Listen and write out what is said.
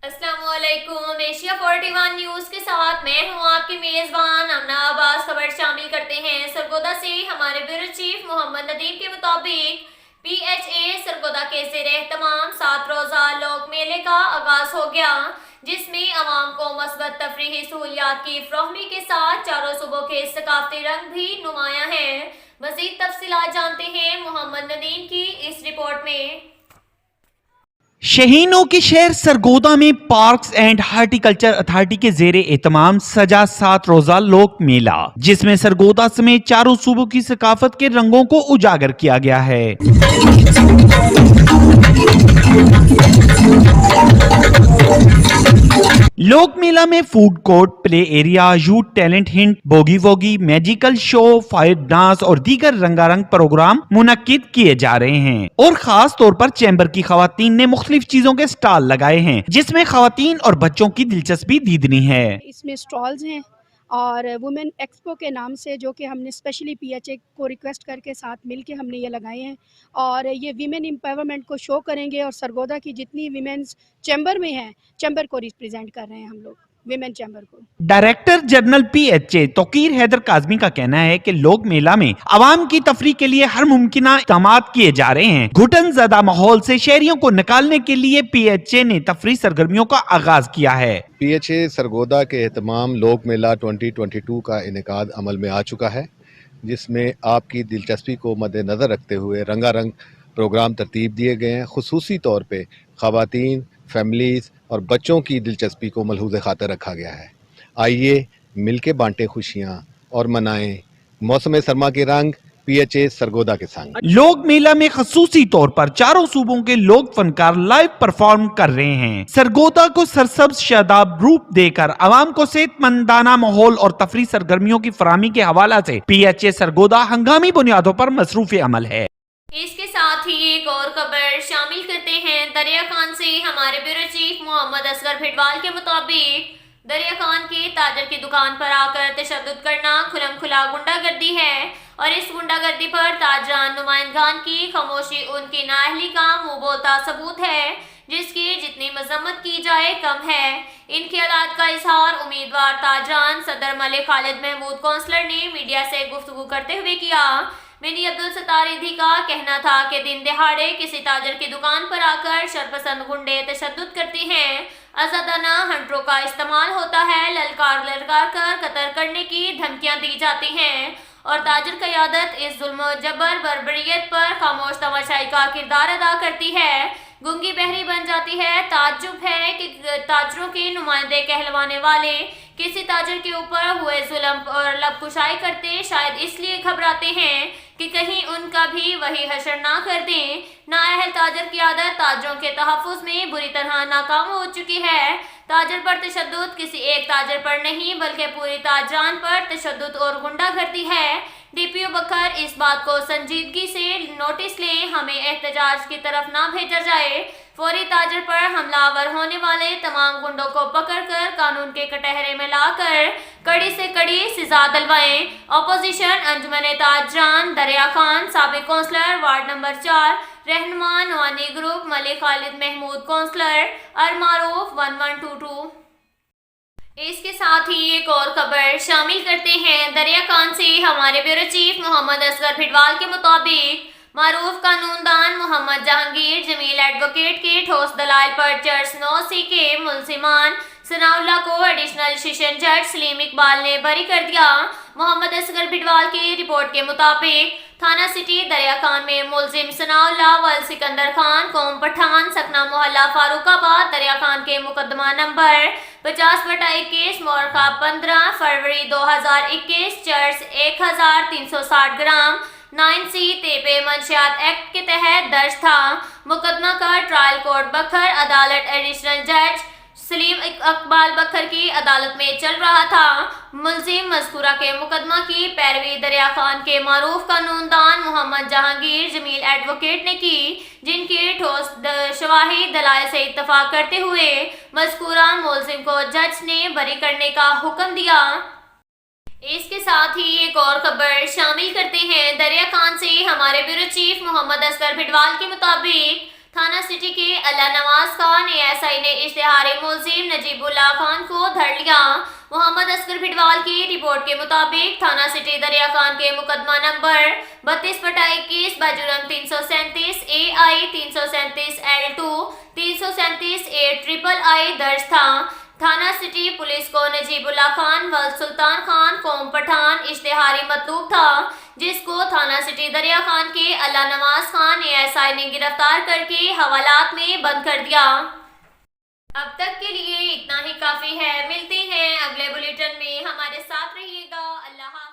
अस्सलाम वालेकुम। Asia 41 news के साथ मैं हूं आपकी मेजबान अमना अब्बास। खबर शामिल करते हैं सरगोदा से। हमारे ब्यूरो चीफ मोहम्मद नदीम के मुताबिक PHA सरगोदा के ज़ेर एहतमाम 7 रोज़ा लोक मेले का आगाज हो गया, जिसमें अवाम को मस्बत तफरीही सहूलियात की फरोहमी के साथ चारों सूबों के सकाफती रंग भी नुमाया है। मज़ीद तफसीलात जानते हैं मोहम्मद नदीम की इस रिपोर्ट में। शहीनों के शहर सरगोदा में पार्क्स एंड हार्टिकल्चर अथॉरिटी के जेर एहतमाम सजा 7 रोजा लोक मेला, जिसमें सरगोदा समेत चारों सूबों की सकाफत के रंगों को उजागर किया गया है। लोक मेला में food court, play area, youth talent hint, bogie वोगी, मैजिकल शो, फायर डांस और दीगर रंगारंग प्रोग्राम मुनक्किद किए जा रहे हैं और खास तौर पर चैम्बर की खवातीन ने मुख्तलिफ चीजों के स्टॉल लगाए हैं, जिसमें खवातीन और बच्चों की दिलचस्पी दीदनी है। इसमें स्टॉल्स हैं और वुमेन एक्सपो के नाम से, जो कि हमने स्पेशली PHA को रिक्वेस्ट करके साथ मिलके हमने ये लगाए हैं और ये वीमेन एम्पावरमेंट को शो करेंगे और सरगोदा की जितनी वीमेंस चैम्बर में हैं, चैम्बर को रिप्रेजेंट कर रहे हैं हम लोग, विमेन चैम्बर को। Director general PHA Tauqeer Haider Kazmi का कहना है कि लोक मेला में आवाम की तफरीह के लिए हर मुमकिन इक़दाम किए जा रहे हैं। घुटन ज़दा माहौल से शहरियों को निकालने के लिए PHA ने तफरीह सरगर्मियों का आगाज किया है। PHA सरगोदा के एहतमाम लोक मेला 2022 का इनेकाद अमल में आ चुका है, जिसमें आपकी दिलचस्पी को मद्देनज़र रखते हुए रंगारंग प्रोग्राम तरतीब दिए गए हैं। खुसूसी तौर पे ख़वातीन, फैमिलीज़ और बच्चों की दिलचस्पी को मलहूज़ खातर रखा गया है। आइए मिलके बांटें खुशियाँ और मनाएं मौसम सरमा के रंग PHA सरगोदा के संग। लोक मेला में खसूसी तौर पर चारों सूबों के लोक फनकार लाइव परफॉर्म कर रहे हैं। सरगोदा को सरसब्ज शादाब रूप देकर आवाम को सेहतमंदाना माहौल और तफरीह सरगर्मियों की फराहमी के हवाला से PHA सरगोदा हंगामी बुनियादों पर मसरूफ अमल है। इसके साथ ही एक और खबर शामिल करते हैं दरिया खान से। हमारे ब्यूरो चीफ मोहम्मद असगर भिडवाल के मुताबिक दरिया खान के ताजर की दुकान पर आकर तशद्दुद करना खुलम खुला गुंडागर्दी है और इस गुंडागर्दी पर ताजरान नुमाइंदगान की खामोशी उनकी नाअहली का मुंह बोलता सबूत है, जिसकी जितनी मजम्मत की जाए कम है। इन ख्यालात का इजहार उम्मीदवार ताजरान सदर मलिक खालिद महमूद कौंसलर ने मीडिया से गुफ्तगू करते हुए किया। मिनी अब्दुल सत्तार ईदी का कहना था कि दिन दिहाड़े किसी ताजर की दुकान पर आकर शरपसंद गुंडे तशद्दुद करते हैं, आजादाना हंटरों का इस्तेमाल होता है, ललकार कर कत्ल करने की धमकियां दी जाती हैं और ताजर क़यादत इस जुल्म जबर बर्बरियत पर खामोश तमाशाई का किरदार अदा करती है, गूंगी बहरी बन जाती है। ताज्जुब है कि ताजरों के नुमाइंदे कहलवाने वाले किसी ताजर के ऊपर हुए जुल्म और लबकुशाई करते शायद इसलिए घबराते हैं कि कहीं उनका भी वही हशर ना कर दें। नाअहल ताजर की आदत ताजरों के तहफ़्फ़ुज़ में बुरी तरह नाकाम हो चुकी है। ताजर पर तशद्दुद किसी एक ताजर पर नहीं बल्कि पूरी ताजरान पर तशद्दुद और गुंडागर्दी है। DPO बकर इस बात को संजीदगी से नोटिस लें, हमें एहतजाज की तरफ ना भेजा जाए। फौरी ताजर पर हमलावर होने वाले तमाम गुंडों को पकड़कर कानून के कटहरे में लाकर कड़ी से कड़ी सजा दिलवाएं। अपोजिशन अंजुमन ताजरान दरिया खान, साबिक कौंसलर वार्ड नंबर 4, रहनुमा नवानी ग्रुप, मलिक खालिद महमूद कौंसलर, अल-मारूफ 1122। इसके साथ ही एक और खबर शामिल करते हैं दरिया खान से। हमारे ब्यूरो चीफ मोहम्मद असगर भिडवाल के मुताबिक मारूफ कानूनदान मोहम्मद जहांगीर जमील एडवोकेट के ठोस दलाइल पर चर्च 9C के मुलजिमान सनाउल्लाह को एडिशनल सेशन जज सलीम इकबाल ने बरी कर दिया। मोहम्मद असगर भिडवाल की रिपोर्ट के मुताबिक थाना सिटी दरिया खान में मुलजिम सनाउल्लाह वल सिकंदर खान कौम पठान सकना मोहल्ला फारूकाबाद दरिया खान के मुकदमा नंबर 50/21 मोरखा 15 फरवरी 2021 चर्च 1360 ग्राम 9C तेपे मंशियात एक्ट के तहत दर्ज था। मुकदमा का ट्रायल कोर्ट बखर अदालत एडिशनल जज सलीम इकबाल बखर की अदालत में चल रहा था। मुलजिम मज़कूरा के मुकदमा की पैरवी दरिया खान के मारूफ कानूनदान मोहम्मद जहांगीर जमील एडवोकेट ने की, जिनके ठोस शवाहिद दलाइल से इत्तफाक करते हुए मज़कूरा मुलजिम को जज ने बरी करने का हुक्म दिया। इसके साथ ही एक और खबर शामिल करते हैं दरिया खान से। हमारे ब्यूरो चीफ मोहम्मद असगर भिडवाल के मुताबिक थाना सिटी के अल्लाह नवाज खान एएसआई ने इश्तिहारी मुलजिम नजीबुल्लाह खान को धर लिया। मोहम्मद असगर भिडवाल की रिपोर्ट के मुताबिक थाना सिटी दरिया खान के मुकदमा नंबर 32/21 बजुर्म 337 AI 337 L2 337 8III दर्ज था। थाना सिटी पुलिस को नजीबुल्लाह खान व सुल्तान खान कौम पठान इश्तिहारी मतलूब था, जिसको थाना सिटी दरिया खान के अल्लाह नवाज खान एएसआई ने गिरफ्तार करके हवालात में बंद कर दिया। अब तक के लिए इतना ही काफी है। मिलते हैं अगले बुलेटिन में, हमारे साथ रहिएगा। अल्लाह।